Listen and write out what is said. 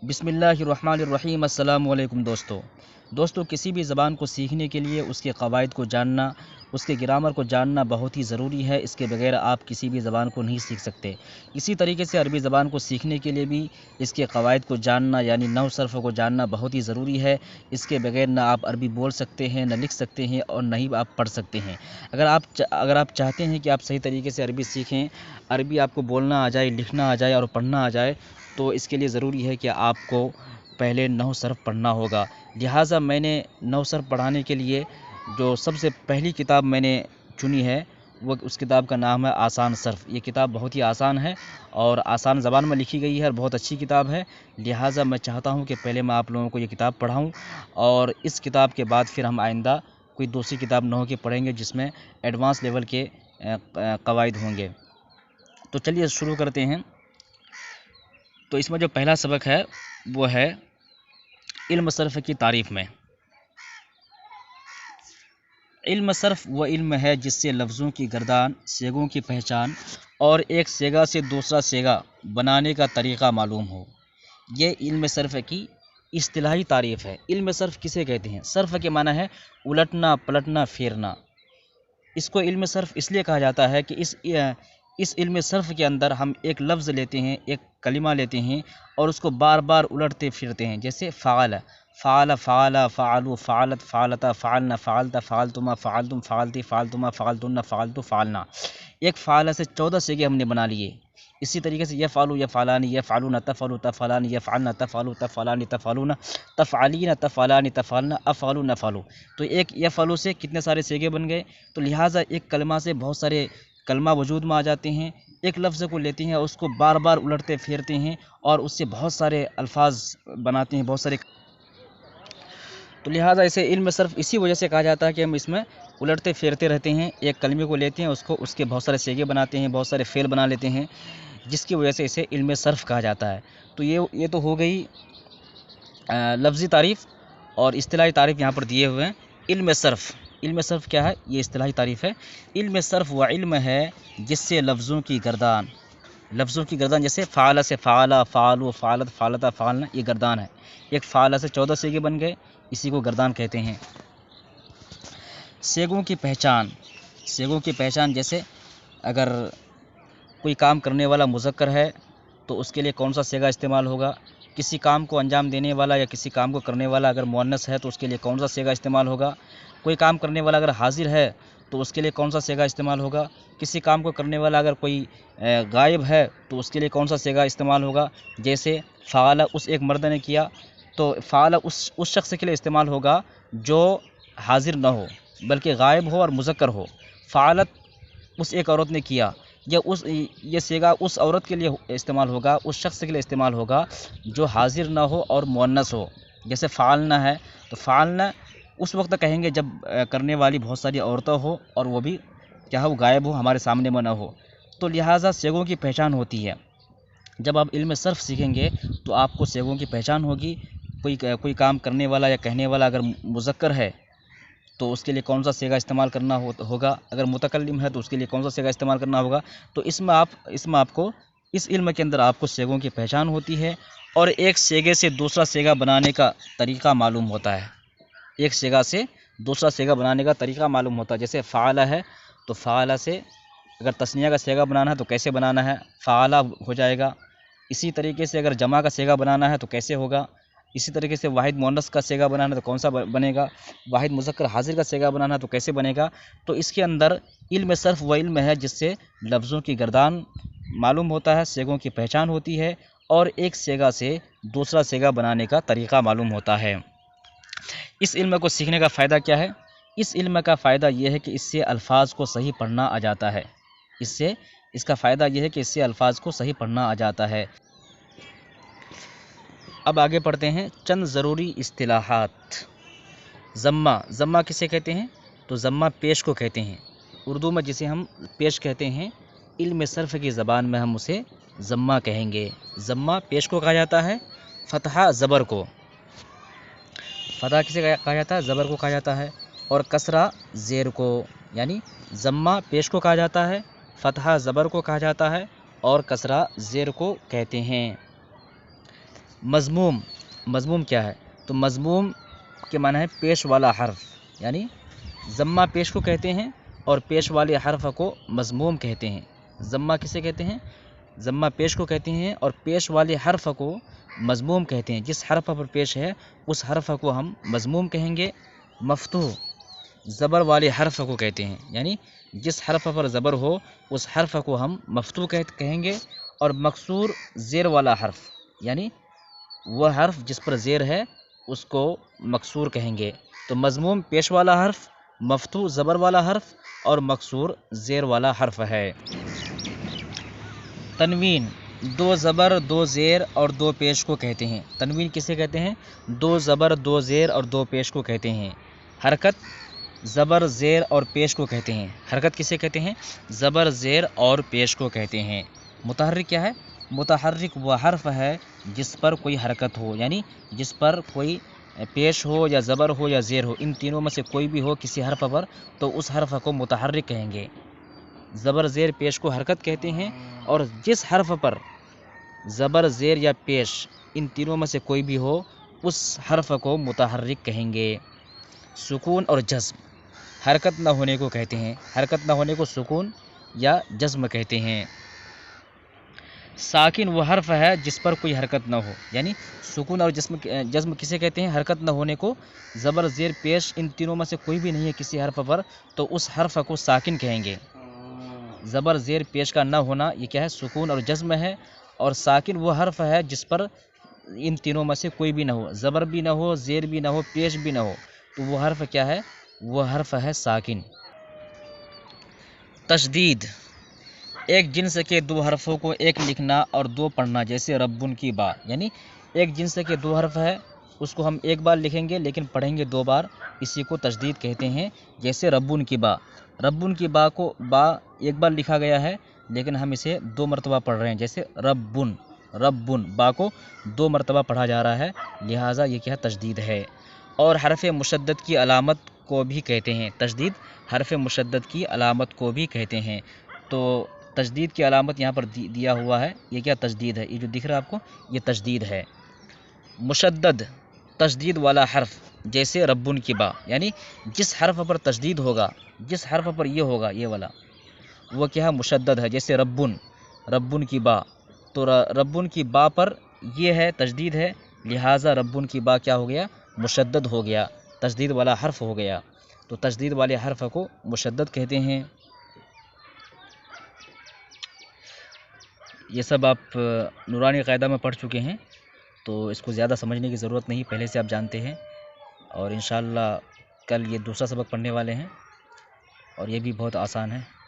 بسم اللہ الرحمن الرحیم۔ السلام علیکم دوستو، کسی بھی زبان کو سیکھنے کے لیے اس کے قواعد کو جاننا، اس کے گرامر کو جاننا بہت ہی ضروری ہے۔ اس کے بغیر آپ کسی بھی زبان کو نہیں سیکھ سکتے۔ اسی طریقے سے عربی زبان کو سیکھنے کے لیے بھی اس کے قواعد کو جاننا یعنی نحو صرف کو جاننا بہت ہی ضروری ہے۔ اس کے بغیر نہ آپ عربی بول سکتے ہیں، نہ لکھ سکتے ہیں اور نہ ہی آپ پڑھ سکتے ہیں۔ اگر آپ چاہتے ہیں کہ آپ صحیح طریقے سے عربی سیکھیں، عربی آپ کو بولنا آ جائے، لکھنا آ جائے اور پڑھنا آ جائے، تو اس کے لیے ضروری ہے کہ آپ کو پہلے نحو صرف پڑھنا ہوگا۔ لہٰذا میں نے نحو صرف پڑھانے کے لیے جو سب سے پہلی کتاب میں نے چنی ہے، وہ اس کتاب کا نام ہے آسان صرف۔ یہ کتاب بہت ہی آسان ہے اور آسان زبان میں لکھی گئی ہے اور بہت اچھی کتاب ہے۔ لہٰذا میں چاہتا ہوں کہ پہلے میں آپ لوگوں کو یہ کتاب پڑھاؤں اور اس کتاب کے بعد پھر ہم آئندہ کوئی دوسری کتاب نحو کی پڑھیں گے جس میں ایڈوانس لیول کے قواعد ہوں گے۔ تو چلیے شروع کرتے ہیں۔ تو اس میں جو پہلا سبق ہے وہ ہے علم صرف کی تعریف میں۔ علم صرف وہ علم ہے جس سے لفظوں کی گردان، صیغوں کی پہچان اور ایک صیغہ سے دوسرا صیغہ بنانے کا طریقہ معلوم ہو۔ یہ علم صرف کی اصطلاحی تعریف ہے۔ علم صرف کسے کہتے ہیں؟ صرف کے معنی ہے الٹنا، پلٹنا، پھیرنا۔ اس کو علم صرف اس لیے کہا جاتا ہے کہ اس علم صرف کے اندر ہم ایک لفظ لیتے ہیں، ایک کلمہ لیتے ہیں اور اس کو بار بار الٹتے پھرتے ہیں۔ جیسے فعل، فعل، فعل، فعلوا، فعلت، فعلتا، فعلنا، فعلت، فعلتما، فعلتم، فعلتی، فعلتما، فعلتن، فعلتو، فعلنا۔ ایک فعل سے 14 صیغے ہم نے بنا لیے۔ اسی طریقے سے یفعلوا، یفعلان، یفعلون، تفعلوا، تفعلان، یفعلن، تفعلوا، تفعلان، تفعلون، تفعلین، تفعلان، تفعلن، افعلوا، نفعلوا۔ تو ایک یفعلوا سے کتنے سارے صیغے بن گئے؟ تو لہٰذا ایک کلمہ سے بہت سارے کلمہ وجود میں آ جاتے ہیں۔ ایک لفظ کو لیتے ہیں، اس کو بار بار الٹتے پھیرتے ہیں اور اس سے بہت سارے الفاظ بناتے ہیں، بہت سارے۔ تو لہٰذا اسے علم صرف اسی وجہ سے کہا جاتا ہے کہ ہم اس میں الٹتے پھیرتے رہتے ہیں، ایک کلمے کو لیتے ہیں، اس کے بہت سارے صیغے بناتے ہیں، بہت سارے فعل بنا لیتے ہیں، جس کی وجہ سے اسے علم صرف کہا جاتا ہے۔ تو یہ تو ہو گئی لفظی تعریف، اور اصطلاحی تعریف یہاں پر دیے ہوئے ہیں۔ علم صرف، علم صرف کیا ہے؟ یہ اصطلاحی تعریف ہے۔ علم صرف وہ علم ہے جس سے لفظوں کی گردان، جیسے فعل سے فعلا، فعلوا، فعلت، فعلتا، فعلنا، یہ گردان ہے۔ ایک فعل سے 14 صیغے بن گئے، اسی کو گردان کہتے ہیں۔ صیغوں کی پہچان، جیسے اگر کوئی کام کرنے والا مذکر ہے تو اس کے لیے کون سا صیغہ استعمال ہوگا؟ کسی کام کو انجام دینے والا یا کسی کام کو کرنے والا اگر مؤنث ہے تو اس کے لیے کون سا صیغہ استعمال ہوگا؟ کوئی کام کرنے والا اگر حاضر ہے تو اس کے لیے کون سا صیغہ استعمال ہوگا؟ کسی کام کو کرنے والا اگر کوئی غائب ہے تو اس کے لیے کون سا صیغہ استعمال ہوگا؟ جیسے فعل اس ایک مرد نے کیا تو فعل اس شخص کے لیے استعمال ہوگا جو حاضر نہ ہو بلکہ غائب ہو اور مذکر ہو۔ فعلت اس ایک عورت نے کیا، یہ صیغہ اس عورت کے لیے استعمال ہوگا، اس شخص کے لیے استعمال ہوگا جو حاضر نہ ہو اور مؤنث ہو۔ جیسے فعلنا ہے تو فعلنا اس وقت کہیں گے جب کرنے والی بہت ساری عورتیں ہو اور وہ بھی کیا ہو، غائب ہو، ہمارے سامنے میں نہ ہو۔ تو لہٰذا صیغوں کی پہچان ہوتی ہے۔ جب آپ علم صرف سیکھیں گے تو آپ کو صیغوں کی پہچان ہوگی۔ کوئی کام کرنے والا یا کہنے والا اگر مذکر ہے تو اس کے لیے کون سا صیغہ استعمال کرنا ہوگا، اگر متکلم ہے تو اس کے لیے کون سا صیغہ استعمال کرنا ہوگا۔ تو اس میں آپ کو اس علم کے اندر آپ کو صیغوں کی پہچان ہوتی ہے اور ایک صیغے سے دوسرا صیغہ بنانے کا طریقہ معلوم ہوتا ہے۔ ایک صیغہ سے دوسرا صیغہ بنانے کا طریقہ معلوم ہوتا ہے۔ جیسے فعل ہے تو فعل سے اگر تثنیہ کا صیغہ بنانا ہے تو کیسے بنانا ہے؟ فعل ہو جائے گا۔ اسی طریقے سے اگر جمع کا صیغہ بنانا ہے تو کیسے ہوگا؟ اسی طریقے سے واحد مؤنث کا صیغہ بنانا ہے تو کون سا بنے گا؟ واحد مذکر حاضر کا صیغہ بنانا ہے تو کیسے بنے گا؟ تو اس کے اندر علم صرف وہ علم ہے جس سے لفظوں کی گردان معلوم ہوتا ہے، صیغوں کی پہچان ہوتی ہے اور ایک صیغہ سے دوسرا صیغہ بنانے کا طریقہ معلوم ہوتا ہے۔ اس علم کو سیکھنے کا فائدہ کیا ہے؟ اس علم کا فائدہ یہ ہے کہ اس سے الفاظ کو صحیح پڑھنا آ جاتا ہے۔ اس کا فائدہ یہ ہے کہ اس سے الفاظ کو صحیح پڑھنا آ جاتا ہے۔ اب آگے پڑھتے ہیں چند ضروری اصطلاحات۔ ضمہ کسے کہتے ہیں؟ تو ضمہ پیش کو کہتے ہیں۔ اردو میں جسے ہم پیش کہتے ہیں، علم صرف کی زبان میں ہم اسے ضمہ کہیں گے۔ ضمہ پیش کو کہا جاتا ہے۔ فتحہ زبر کو، فتحہ کسے کہا جاتا ہے؟ زبر کو کہا جاتا ہے۔ اور کسرہ زیر کو، یعنی ضمہ پیش کو کہا جاتا ہے، فتحہ زبر کو کہا جاتا ہے اور کسرہ زیر کو کہتے ہیں۔ مضموم، مضموم کیا ہے؟ تو مضموم کے معنی ہے پیش والا حرف، یعنی ضمہ پیش کو کہتے ہیں اور پیش والے حرف کو مضموم کہتے ہیں۔ ضمہ کسے کہتے ہیں؟ ضمہ پیش کو کہتے ہیں اور پیش والے حرف کو مضموم کہتے ہیں۔ جس حرف پر پیش ہے اس حرف کو ہم مضموم کہیں گے۔ مفتوح زبر والے حرف کو کہتے ہیں، یعنی جس حرف پر زبر ہو اس حرف کو ہم مفتوح کہیں گے۔ اور مکسور زیر والا حرف، یعنی وہ حرف جس پر زیر ہے اس کو مکسور کہیں گے۔ تو مضموم پیش والا حرف، مفتوح زبر والا حرف اور مکسور زیر والا حرف ہے۔ تنوین دو زبر، دو زیر اور دو پیش کو کہتے ہیں۔ تنوین کسے کہتے ہیں؟ دو زبر، دو زیر اور دو پیش کو کہتے ہیں۔ حرکت زبر، زیر اور پیش کو کہتے ہیں۔ حرکت کسے کہتے ہیں؟ زبر، زیر اور پیش کو کہتے ہیں۔ متحرک کیا ہے؟ متحرک وہ حرف ہے جس پر کوئی حرکت ہو، یعنی جس پر کوئی پیش ہو یا زبر ہو یا زیر ہو، ان تینوں میں سے کوئی بھی ہو کسی حرف پر تو اس حرف کو متحرک کہیں گے۔ زبر، زیر، پیش کو حرکت کہتے ہیں اور جس حرف پر زبر، زیر یا پیش ان تینوں میں سے کوئی بھی ہو اس حرف کو متحرک کہیں گے۔ سکون اور جزم حرکت نہ ہونے کو کہتے ہیں۔ حرکت نہ ہونے کو سکون یا جزم کہتے ہیں۔ ساکن وہ حرف ہے جس پر کوئی حرکت نہ ہو، یعنی سکون اور جزم کسے کہتے ہیں؟ حرکت نہ ہونے کو۔ زبر، زیر، پیش ان تینوں میں سے کوئی بھی نہیں ہے کسی حرف پر تو اس حرف کو ساکن کہیں گے۔ زبر، زیر، پیش کا نہ ہونا یہ کیا ہے؟ سکون اور جزم ہے۔ اور ساکن وہ حرف ہے جس پر ان تینوں میں سے کوئی بھی نہ ہو، زبر بھی نہ ہو، زیر بھی نہ ہو، پیش بھی نہ ہو، تو وہ حرف کیا ہے؟ وہ حرف ہے ساکن۔ تشدید ایک جنس کے دو حرفوں کو ایک لکھنا اور دو پڑھنا، جیسے ربن کی با، یعنی ایک جنس کے دو حرف ہے اس کو ہم ایک بار لکھیں گے لیکن پڑھیں گے دو بار، اسی کو تشدید کہتے ہیں۔ جیسے ربن کی با، ربن کی با کو با ایک بار لکھا گیا ہے لیکن ہم اسے دو مرتبہ پڑھ رہے ہیں، جیسے ربن، ربن با کو دو مرتبہ پڑھا جا رہا ہے، لہٰذا یہ کیا تشدید ہے۔ اور حرف مشدد کی علامت کو بھی کہتے ہیں، تشدید حرف مشدد کی علامت کو بھی کہتے ہیں۔ تو تشدید کی علامت یہاں پر دیا ہوا ہے، یہ کیا تشدید ہے؟ یہ جو دکھ رہا ہے آپ کو یہ تشدید ہے۔ مشدد تشدید والا حرف جیسے ربن کی با، یعنی جس حرف پر تشدید ہوگا، جس حرف پر یہ ہوگا یہ والا، وہ کیا ہے؟ مشدد ہے۔ جیسے ربن، ربن کی با، تو ربن کی با پر یہ ہے تشدید ہے، لہٰذا ربن کی با کیا ہو گیا؟ مشدد ہو گیا، تشدید والا حرف ہو گیا۔ تو تشدید والے حرف کو مشدد کہتے ہیں۔ یہ سب آپ نورانی قاعدہ میں پڑھ چکے ہیں تو اس کو زیادہ سمجھنے کی ضرورت نہیں، پہلے سے آپ جانتے ہیں۔ اور انشاءاللہ کل یہ دوسرا سبق پڑھنے والے ہیں اور یہ بھی بہت آسان ہے۔